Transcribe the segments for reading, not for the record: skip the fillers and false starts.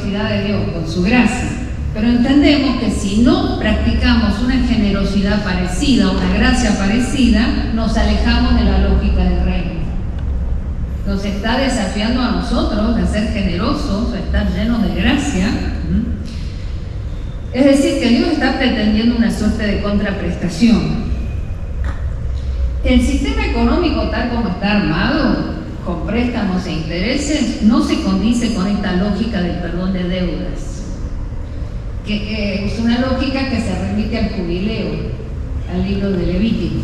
generosidad de Dios, con su gracia. Pero entendemos que si no practicamos una generosidad parecida, una gracia parecida, nos alejamos de la lógica del reino. Nos está desafiando a nosotros a ser generosos, a estar llenos de gracia. Es decir, que Dios está pretendiendo una suerte de contraprestación. El sistema económico tal como está armado, con préstamos e intereses, no se condice con esta lógica del perdón de deudas, que es una lógica que se remite al jubileo, al libro de Levítico.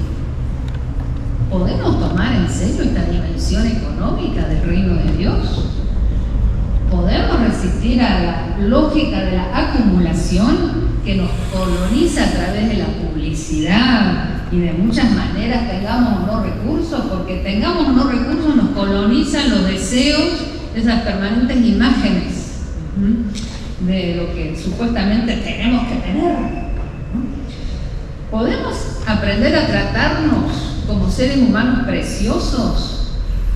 ¿Podemos tomar en serio esta dimensión económica del reino de Dios? ¿Podemos resistir a la lógica de la acumulación que nos coloniza a través de la publicidad y de muchas maneras, tengamos o no recursos? Porque tengamos o no recursos nos colonizan los deseos, esas permanentes imágenes de lo que supuestamente tenemos que tener. ¿Podemos aprender a tratarnos como seres humanos preciosos,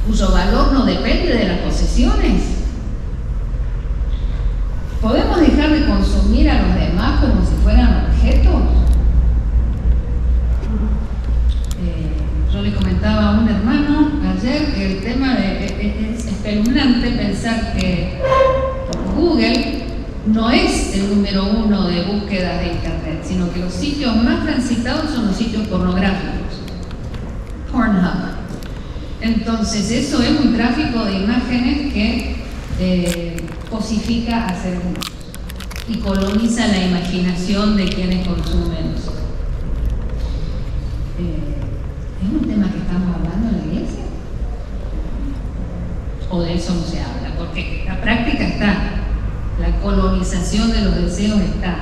cuyo valor no depende de las posesiones? ¿Podemos dejar de consumir a los demás como si fueran objetos? Yo le comentaba a un hermano ayer que el tema es espeluznante pensar que Google no es el número 1 de búsquedas de internet, sino que los sitios más transitados son los sitios pornográficos. Pornhub. Entonces eso es un tráfico de imágenes que cosifica a seres humanos y coloniza la imaginación de quienes consumen. ¿Es un tema que estamos hablando en la iglesia? ¿O de eso no se habla? Porque la práctica está, la colonización de los deseos está,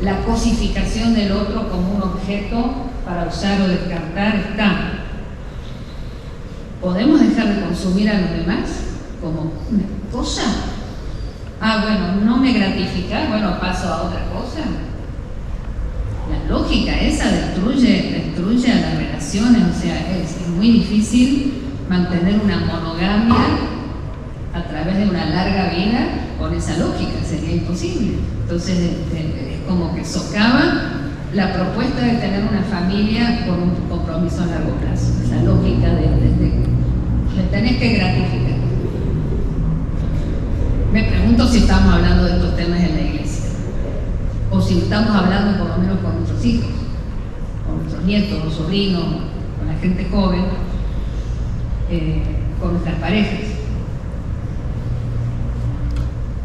la cosificación del otro como un objeto para usar o descartar está. ¿Podemos dejar de consumir a los demás como una cosa? Bueno, no me gratifica, bueno, paso a otra cosa. La lógica esa destruye a las relaciones, o sea, es muy difícil mantener una monogamia a través de una larga vida con esa lógica, sería imposible. Entonces es como que socava la propuesta de tener una familia con un compromiso a largo plazo, esa lógica de tenés que gratificar. Me pregunto si estamos hablando de estos temas en la iglesia, o si estamos hablando por lo menos con nuestros hijos, con nuestros nietos, o sobrinos, con la gente joven, con nuestras parejas.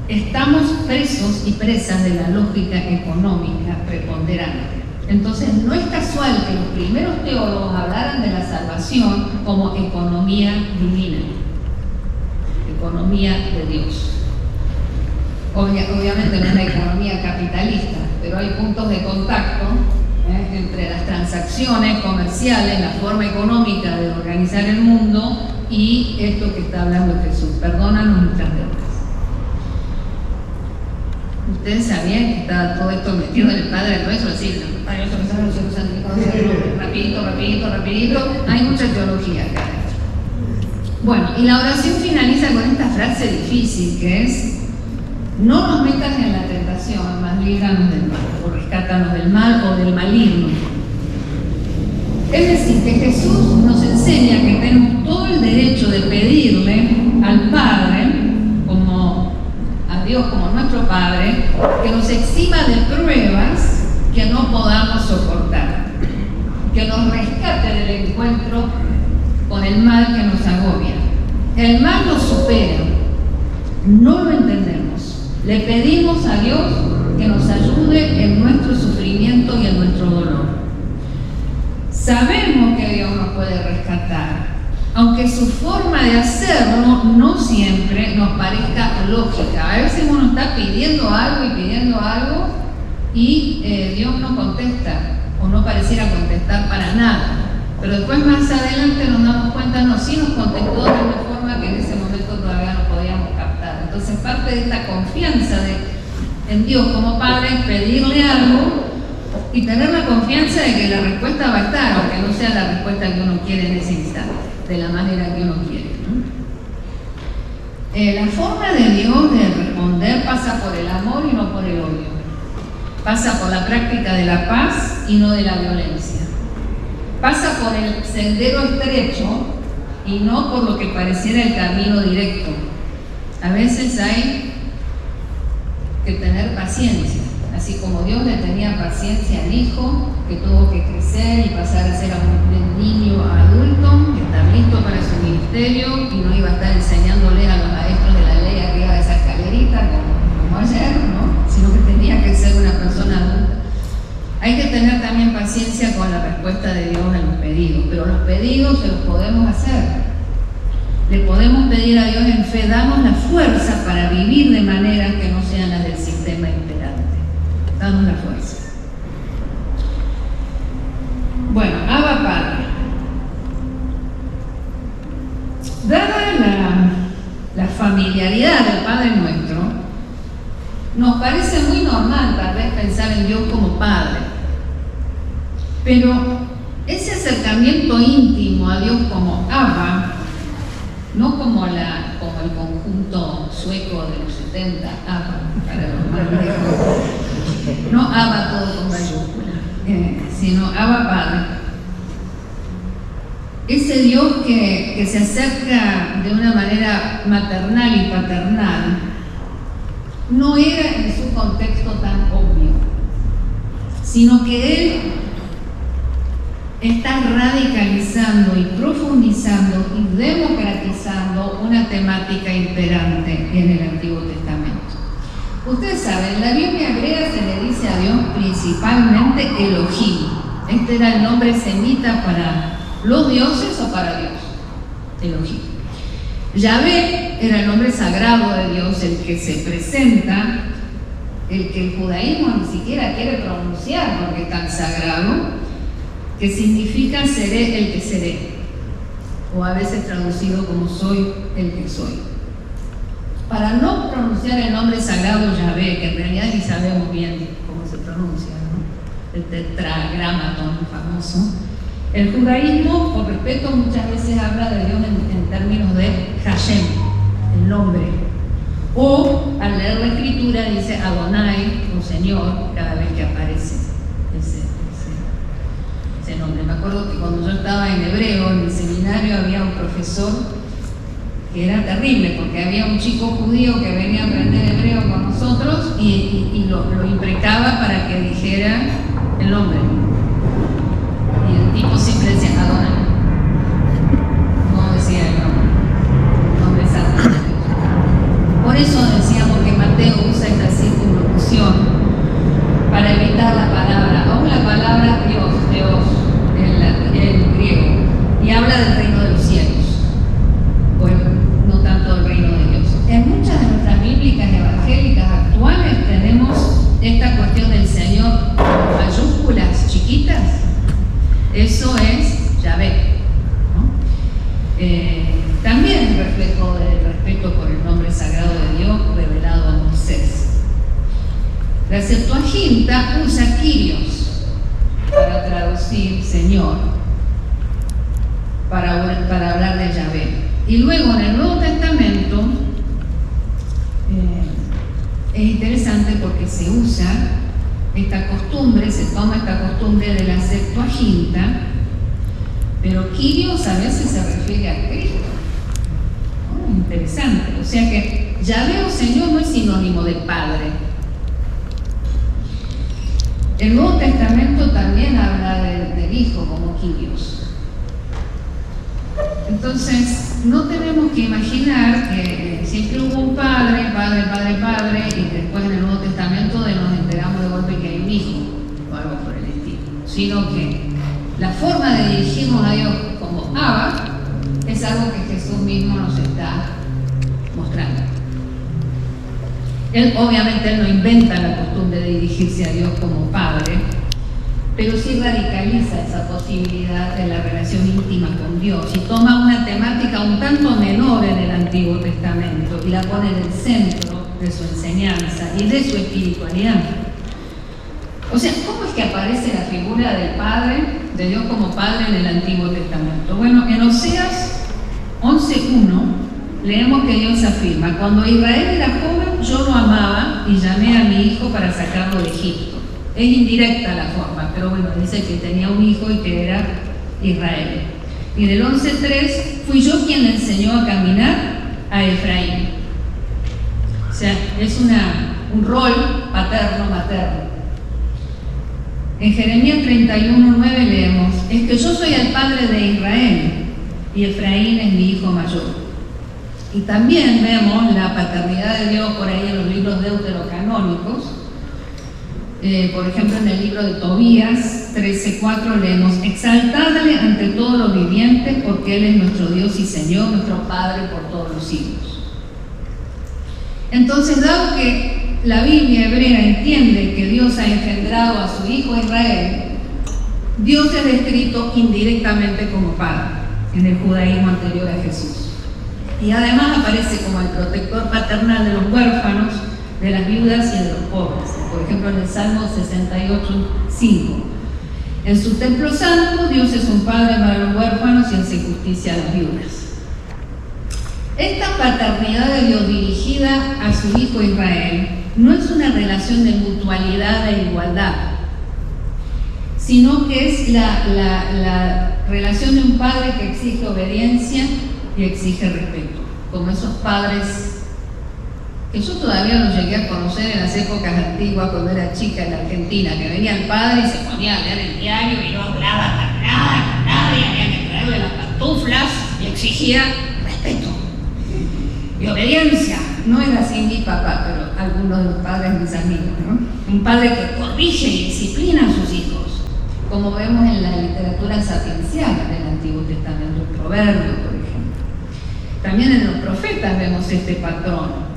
Estamos presos y presas de la lógica económica preponderante. Entonces no es casual que los primeros teólogos hablaran de la salvación como economía divina, economía de Dios. Obviamente no es una economía capitalista, pero hay puntos de contacto entre las transacciones comerciales, la forma económica de organizar el mundo y esto que está hablando Jesús. Perdónanos nuestras deudas. Ustedes sabían que estaba todo esto metido en el Padre Nuestro, así, Padre Nuestro que estás en los cielos, santificado, rapidito. Hay mucha teología acá. Bueno, y la oración finaliza con esta frase difícil que es: no nos metas en la tentación, mas líbranos del mal, o rescátanos del mal o del maligno. Es decir, que Jesús nos enseña que tenemos todo el derecho de pedirle al Padre, como a Dios como nuestro Padre, que nos exima de pruebas que no podamos soportar, que nos rescate del encuentro con el mal que nos agobia. El mal nos supera, no lo entendemos. Le pedimos a Dios que nos ayude en nuestro sufrimiento y en nuestro dolor. Sabemos que Dios nos puede rescatar, aunque su forma de hacerlo no siempre nos parezca lógica. A veces uno está pidiendo algo y Dios no contesta, o no pareciera contestar para nada. Pero después más adelante nos damos cuenta, no, sí nos contestó de una forma que en ese momento todavía no podíamos captar. Entonces parte de esta confianza en Dios como Padre es pedirle algo y tener la confianza de que la respuesta va a estar, aunque no sea la respuesta que uno quiere en ese instante, de la manera que uno quiere, ¿no? La forma de Dios de responder pasa por el amor y no por el odio. Pasa por la práctica de la paz y no de la violencia. Pasa por el sendero estrecho y no por lo que pareciera el camino directo. A veces hay que tener paciencia, así como Dios le tenía paciencia al hijo, que tuvo que crecer y pasar a ser un niño adulto, estar listo para su ministerio y no iba a estar enseñándole a los maestros de la ley arriba de esa escalerita como ayer, ¿no? Sino que tenía que ser una persona adulta. Hay que tener también paciencia con la respuesta de Dios a los pedidos, pero los pedidos se los podemos hacer. Le podemos pedir a Dios en fe, danos la fuerza para vivir de maneras que no sean las del sistema imperante. Danos la fuerza. Bueno, Abba Padre. Dada la familiaridad del Padre Nuestro, nos parece muy normal tal vez pensar en Dios como Padre, pero ese acercamiento íntimo a Dios como Abba, no como el conjunto sueco de los 70, Abba, para los más lejos, no Abba todo con mayúscula, sino Abba Padre. Ese Dios que se acerca de una manera maternal y paternal, no era en su contexto tan obvio, sino que Él está radicalizando y profundizando y democratizando una temática imperante en el Antiguo Testamento. Ustedes saben, en la Biblia griega se le dice a Dios principalmente Elohim. Este era el nombre semita para los dioses o para Dios, Elohim. Yahvé era el nombre sagrado de Dios, el que se presenta, el que el judaísmo ni siquiera quiere pronunciar porque es tan sagrado, que significa seré el que seré, o a veces traducido como soy el que soy. Para no pronunciar el nombre sagrado Yahvé, que en realidad ni sabemos bien cómo se pronuncia, ¿no? El tetragramatón famoso, el judaísmo, por respeto, muchas veces habla de Dios en términos de Hashem, el nombre. O al leer la escritura dice Adonai, o Señor, cada vez que aparece ese nombre. Me acuerdo que cuando yo estaba en hebreo, en mi seminario, había un profesor que era terrible, porque había un chico judío que venía a aprender hebreo con nosotros y lo imprecaba para que dijera el nombre. Y el tipo siempre decía Adonai. No decía el nombre santo de Dios. Por eso decíamos que Mateo usa esta circunlocución para evitar la palabra, aún la palabra Dios, en griego, y habla del reino de los cielos. Bueno, no tanto del reino de Dios. En muchas de nuestras bíblicas evangélicas actuales tenemos esta cuestión del Señor con mayúsculas chiquitas. Eso es Yahvé, ¿no? También reflejo del respeto por el nombre sagrado de Dios revelado a Moisés. La Septuaginta usa Kyrios para traducir Señor, para hablar de Yahvé. Y luego en el Nuevo Testamento es interesante porque se usa esta costumbre, se toma esta costumbre de la Septuaginta, pero Kyrios a veces se refiere a Cristo. Oh, interesante. O sea que Yahvé o Señor no es sinónimo de Padre. El Nuevo Testamento también habla del Hijo como Kyrios. Entonces, no tenemos que imaginar que siempre hubo un padre, y después en el Nuevo Testamento nos enteramos de golpe que hay un hijo, o algo por el estilo. Sino que la forma de dirigirnos a Dios como Abba es algo que Jesús mismo nos está mostrando. Obviamente Él no inventa la costumbre de dirigirse a Dios como Padre, pero sí radicaliza esa posibilidad de la relación íntima con Dios y toma una temática un tanto menor en el Antiguo Testamento y la pone en el centro de su enseñanza y de su espiritualidad. O sea, ¿cómo es que aparece la figura del Padre, de Dios como Padre en el Antiguo Testamento? Bueno, en Oseas 11:1 leemos que Dios afirma: cuando Israel era joven, yo lo amaba y llamé a mi hijo para sacarlo de Egipto. Es indirecta la forma, pero bueno, dice que tenía un hijo y que era Israel. Y del 11:3, fui yo quien le enseñó a caminar a Efraín. O sea, es un rol paterno-materno. En Jeremías 31:9 leemos: es que yo soy el padre de Israel y Efraín es mi hijo mayor. Y también vemos la paternidad de Dios por ahí en los libros deuterocanónicos. Por ejemplo, en el libro de Tobías 13:4 leemos: exaltadle ante todos los vivientes, porque Él es nuestro Dios y Señor, nuestro Padre por todos los siglos. Entonces, dado que la Biblia hebrea entiende que Dios ha engendrado a su hijo Israel, Dios es descrito indirectamente como Padre en el judaísmo anterior a Jesús. Y además aparece como el protector paternal de los huérfanos, de las viudas y de los pobres. Por ejemplo, en el Salmo 68:5. En su templo santo, Dios es un padre para los huérfanos y hace justicia a las viudas. Esta paternidad de Dios dirigida a su hijo Israel no es una relación de mutualidad e igualdad, sino que es la relación de un padre que exige obediencia y exige respeto, como esos padres que yo todavía los llegué a conocer en las épocas antiguas cuando era chica en la Argentina, que venía el padre y se ponía a leer el diario y no hablaba con nadie, había que traerle las pantuflas y exigía respeto y obediencia. No era así mi papá, pero algunos de los padres mis amigos, ¿no? Un padre que corrige y disciplina a sus hijos, como vemos en la literatura sapiencial del Antiguo Testamento, el Proverbio, por ejemplo. También en los profetas vemos este patrón.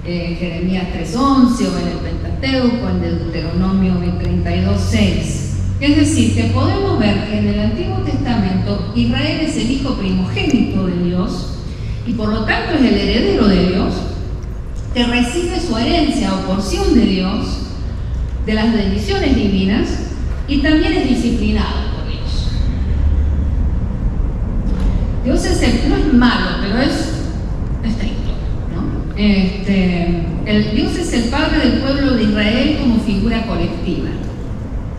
Jeremías 3:11 o en el Pentateuco, en Deuteronomio 32:6. Es decir, que podemos ver que en el Antiguo Testamento Israel es el hijo primogénito de Dios y por lo tanto es el heredero de Dios, que recibe su herencia o porción de Dios, de las bendiciones divinas, y también es disciplinado por Dios. Dios no es malo, pero es estricto. Dios es el padre del pueblo de Israel como figura colectiva.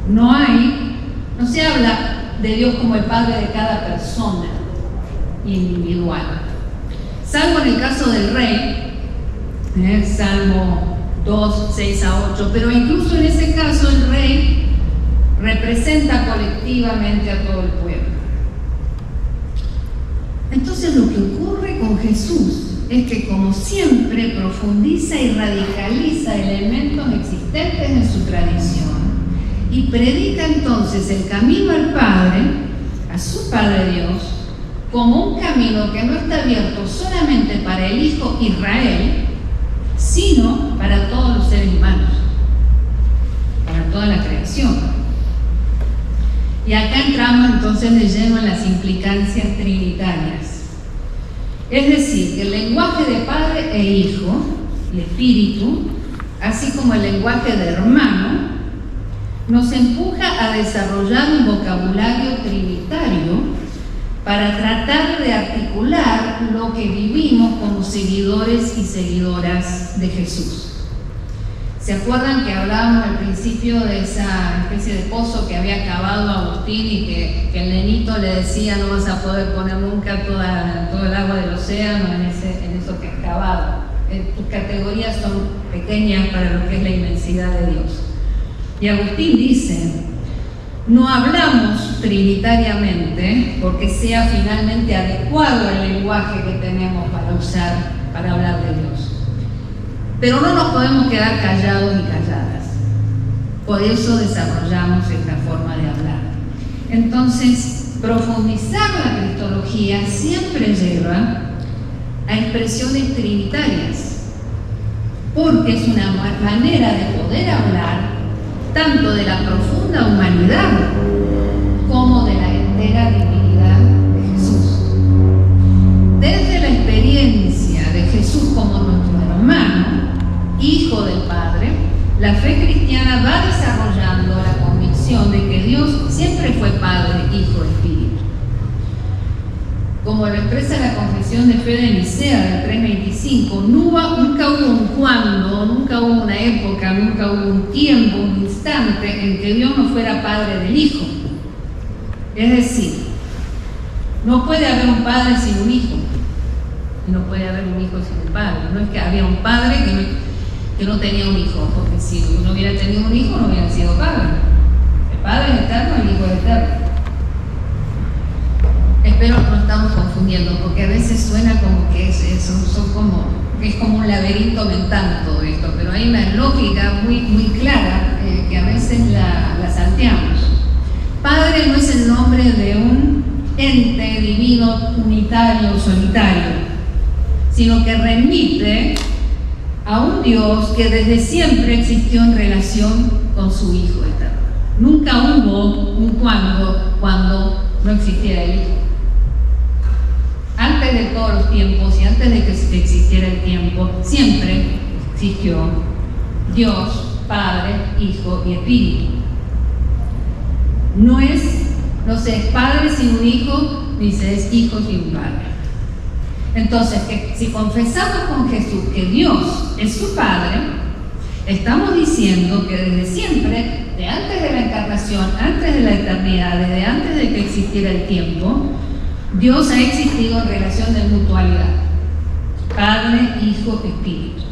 No se habla de Dios como el padre de cada persona individual, salvo en el caso del rey, Salmo 2:6-8, pero incluso en ese caso el rey representa colectivamente a todo el pueblo. Entonces lo que ocurre con Jesús es que, como siempre, profundiza y radicaliza elementos existentes en su tradición y predica entonces el camino al Padre, a su Padre Dios, como un camino que no está abierto solamente para el Hijo Israel, sino para todos los seres humanos, para toda la creación. Y acá entramos entonces de lleno en las implicancias trinitarias. Es decir, que el lenguaje de padre e hijo, el espíritu, así como el lenguaje de hermano, nos empuja a desarrollar un vocabulario trinitario para tratar de articular lo que vivimos como seguidores y seguidoras de Jesús. ¿Se acuerdan que hablábamos al principio de esa especie de pozo que había cavado Agustín y que el nenito le decía: no vas a poder poner nunca todo el agua del océano en eso que has cavado? Tus categorías son pequeñas para lo que es la inmensidad de Dios. Y Agustín dice: no hablamos trinitariamente porque sea finalmente adecuado el lenguaje que tenemos para usar para hablar de Dios. Pero no nos podemos quedar callados y calladas. Por eso desarrollamos esta forma de hablar. Entonces, profundizar la cristología siempre lleva a expresiones trinitarias, porque es una manera de poder hablar tanto de la profunda humanidad como de la entera divinidad de Jesús. Desde la experiencia de Jesús como nuestro hermano, Hijo del Padre, la fe cristiana va desarrollando la convicción. convicción de que Dios siempre fue Padre, Hijo, Espíritu. como lo expresa la Confesión de Fe de Nicea del 325, nunca hubo un cuándo, nunca hubo una época, nunca hubo un tiempo, un instante en que Dios no fuera Padre del Hijo. Es decir, no puede haber un padre sin un hijo, y no puede haber un hijo sin un padre. No es que había un padre que no tenía un hijo, porque si uno hubiera tenido un hijo no hubiera sido padre. El padre es eterno, el hijo es eterno. Espero que no estamos confundiendo, porque a veces suena como que es como un laberinto mental todo esto, pero hay una lógica muy clara que a veces la salteamos. Padre no es el nombre de un ente divino unitario, solitario, sino que remite a un Dios que desde siempre existió en relación con su Hijo eterno. Nunca hubo un cuando no existiera el Hijo. Antes de todos los tiempos y antes de que existiera el tiempo, siempre existió Dios, Padre, Hijo y Espíritu. No se es padre sin un hijo, ni se es hijo sin un padre. Entonces, si confesamos con Jesús que Dios es su Padre, estamos diciendo que desde siempre, de antes de la encarnación, antes de la eternidad, desde antes de que existiera el tiempo, Dios ha existido en relación de mutualidad. Padre, Hijo, Espíritu.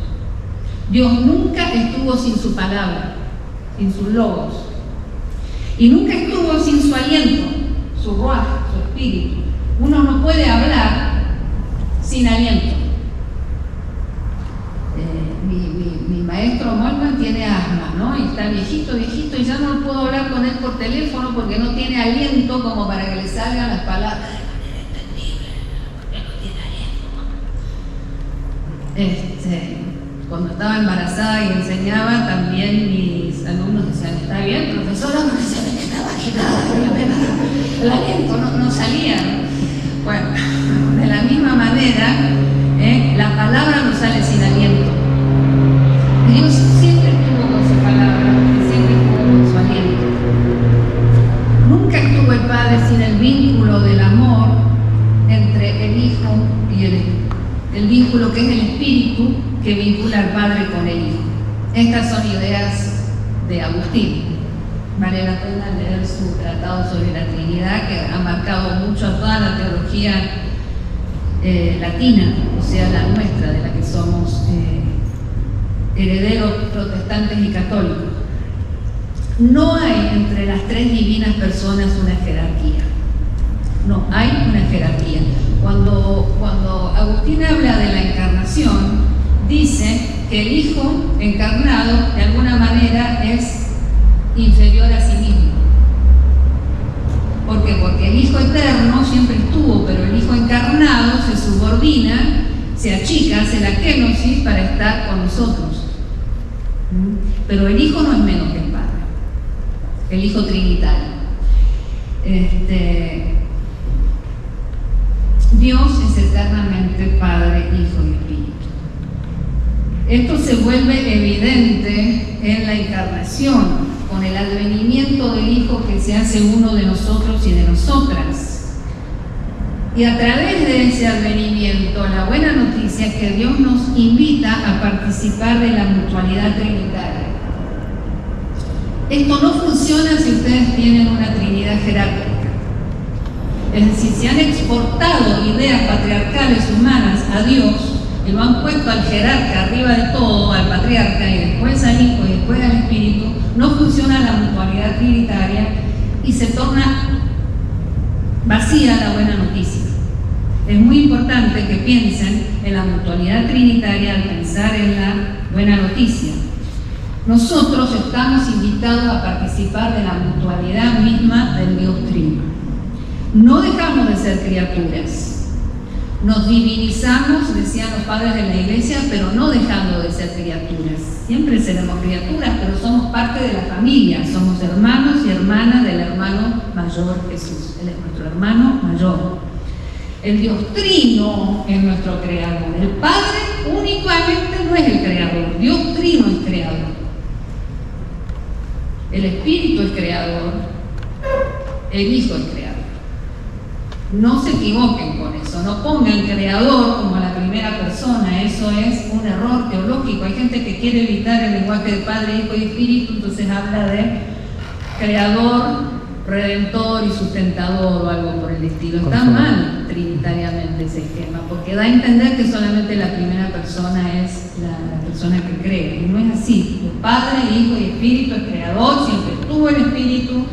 Dios nunca estuvo sin su palabra, sin sus logos. Y nunca estuvo sin su aliento, su ruaj, su espíritu. Uno no puede hablar sin aliento. Mi maestro Molman tiene asma, ¿no? Y está viejito, y ya no puedo hablar con él por teléfono porque no tiene aliento como para que le salgan las palabras. Cuando estaba embarazada y enseñaba, también mis alumnos decían, ¿está bien, profesora? Porque se me estaba agitada, el aliento no salía. Bueno, de la misma manera, la palabra no sale sin aliento. Dios siempre estuvo con su palabra, siempre estuvo con su aliento. Nunca estuvo el Padre sin el vínculo del amor entre el Hijo y el vínculo que es el Espíritu que vincula al Padre con el Hijo. Estas son ideas de Agustín. Vale la pena leer su tratado sobre la Trinidad, que ha marcado mucho a toda la teología latina, o sea, la nuestra, de la que somos herederos protestantes y católicos. No hay entre las tres divinas personas una jerarquía. No hay una jerarquía. Cuando Agustín habla de la encarnación, dice que el Hijo encarnado de alguna manera es inferior a sí mismo. ¿Por qué? Porque el Hijo eterno siempre estuvo, pero el Hijo encarnado se subordina, se achica, hace la kenosis para estar con nosotros. Pero el Hijo no es menos que el Padre, el Hijo trinitario. Dios es eternamente Padre, Hijo y Espíritu. Esto se vuelve evidente en la encarnación, con el advenimiento del Hijo que se hace uno de nosotros y de nosotras. Y a través de ese advenimiento, la buena noticia es que Dios nos invita a participar de la mutualidad trinitaria. Esto no funciona si ustedes tienen una Trinidad jerárquica. Es decir, si han exportado ideas patriarcales humanas a Dios y lo han puesto al jerarca arriba de todo, al patriarca, y después al Hijo y después al Espíritu, no funciona la mutualidad trinitaria y se torna vacía la buena noticia. Es muy importante que piensen en la mutualidad trinitaria al pensar en la buena noticia. Nosotros estamos invitados a participar de la mutualidad misma del Dios Trino. No dejamos de ser criaturas. Nos divinizamos, decían los padres de la Iglesia, pero no dejando de ser criaturas. Siempre seremos criaturas, pero somos parte de la familia. Somos hermanos y hermanas del hermano mayor Jesús. Él es nuestro hermano mayor. El Dios Trino es nuestro creador. El Padre únicamente no es el creador. Dios Trino es creador. El Espíritu es creador. El Hijo es creador. No se equivoquen con eso. eso. No pongan creador como la primera persona, eso es un error teológico. Hay gente que quiere evitar el lenguaje de Padre, Hijo y Espíritu, entonces habla de creador, redentor y sustentador o algo por el estilo. Está mal trinitariamente ese esquema, porque da a entender que solamente la primera persona es la persona que cree, y no es así. El Padre, Hijo y Espíritu es creador, siempre estuvo el Espíritu,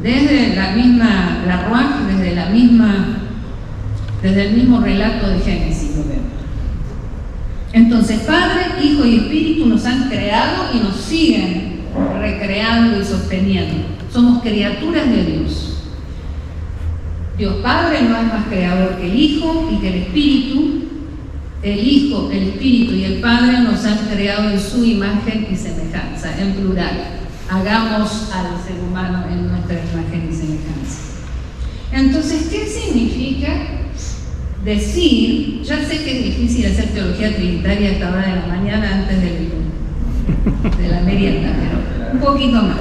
desde la Ruach, desde el mismo relato de Génesis lo vemos. Entonces, Padre, Hijo y Espíritu nos han creado y nos siguen recreando y sosteniendo. Somos criaturas de Dios. Dios Padre no es más creador que el Hijo y que el Espíritu. El Hijo, el Espíritu y el Padre nos han creado en su imagen y semejanza, en plural. Hagamos al ser humano en nuestra imagen y semejanza. Entonces, ¿qué significa decir? Ya sé que es difícil hacer teología trinitaria a esta hora de la mañana antes de la merienda, pero un poquito más.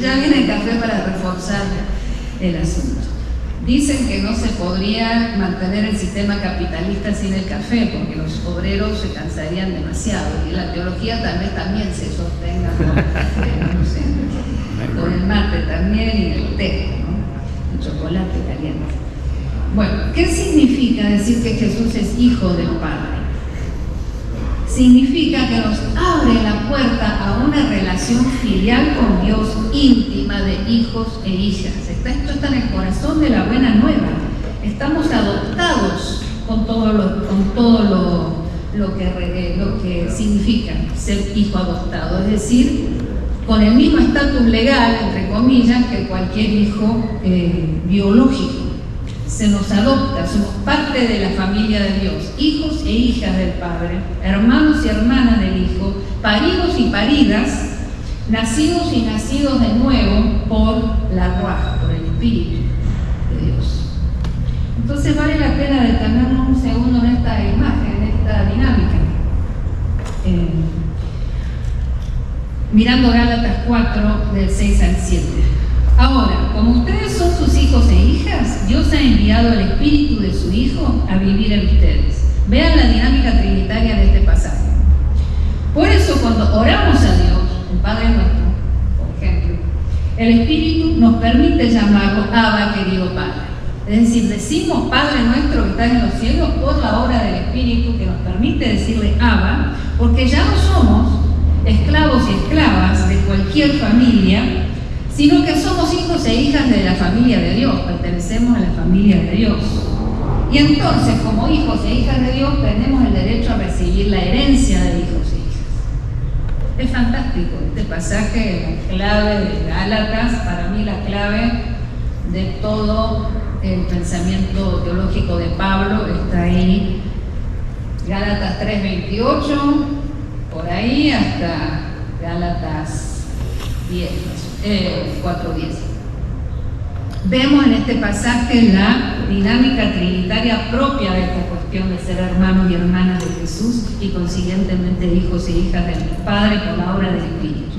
Ya viene el café para reforzar el asunto. Dicen que no se podría mantener el sistema capitalista sin el café, porque los obreros se cansarían demasiado, y la teología tal vez también se sostenga con el mate también y el té, ¿no? El chocolate caliente. Bueno, ¿qué significa decir que Jesús es hijo del Padre? Significa que nos abre la puerta a una relación filial con Dios, íntima, de hijos e hijas. Esto está en el corazón de la buena nueva. Estamos adoptados con todo lo que significa ser hijo adoptado, es decir, con el mismo estatus legal, entre comillas, que cualquier hijo biológico. Se nos adopta, somos parte de la familia de Dios, hijos e hijas del Padre, hermanos y hermanas del Hijo, paridos y paridas, nacidos y nacidos de nuevo por la Ruach, por el Espíritu de Dios. Entonces vale la pena detenernos un segundo en esta imagen, en esta dinámica. Mirando Gálatas 4, del 6 al 7. Ahora, como ustedes son sus hijos e hijas, Dios ha enviado el Espíritu de su Hijo a vivir en ustedes. Vean la dinámica trinitaria de este pasaje. Por eso, cuando oramos a Dios, el Padre nuestro, por ejemplo, el Espíritu nos permite llamarlo Abba, querido Padre. Es decir, decimos Padre nuestro que estás en los cielos por la obra del Espíritu que nos permite decirle Abba, porque ya no somos esclavos y esclavas de cualquier familia, sino que somos hijos e hijas de la familia de Dios, pertenecemos a la familia de Dios. Y entonces, como hijos e hijas de Dios, tenemos el derecho a recibir la herencia de hijos e hijas. Es fantástico este pasaje, la clave de Gálatas, para mí la clave de todo el pensamiento teológico de Pablo está ahí. Gálatas 3:28, por ahí hasta Gálatas 4:10. Vemos en este pasaje la dinámica trinitaria propia de esta cuestión de ser hermanos y hermanas de Jesús y consiguientemente hijos e hijas del Padre por la obra del Espíritu.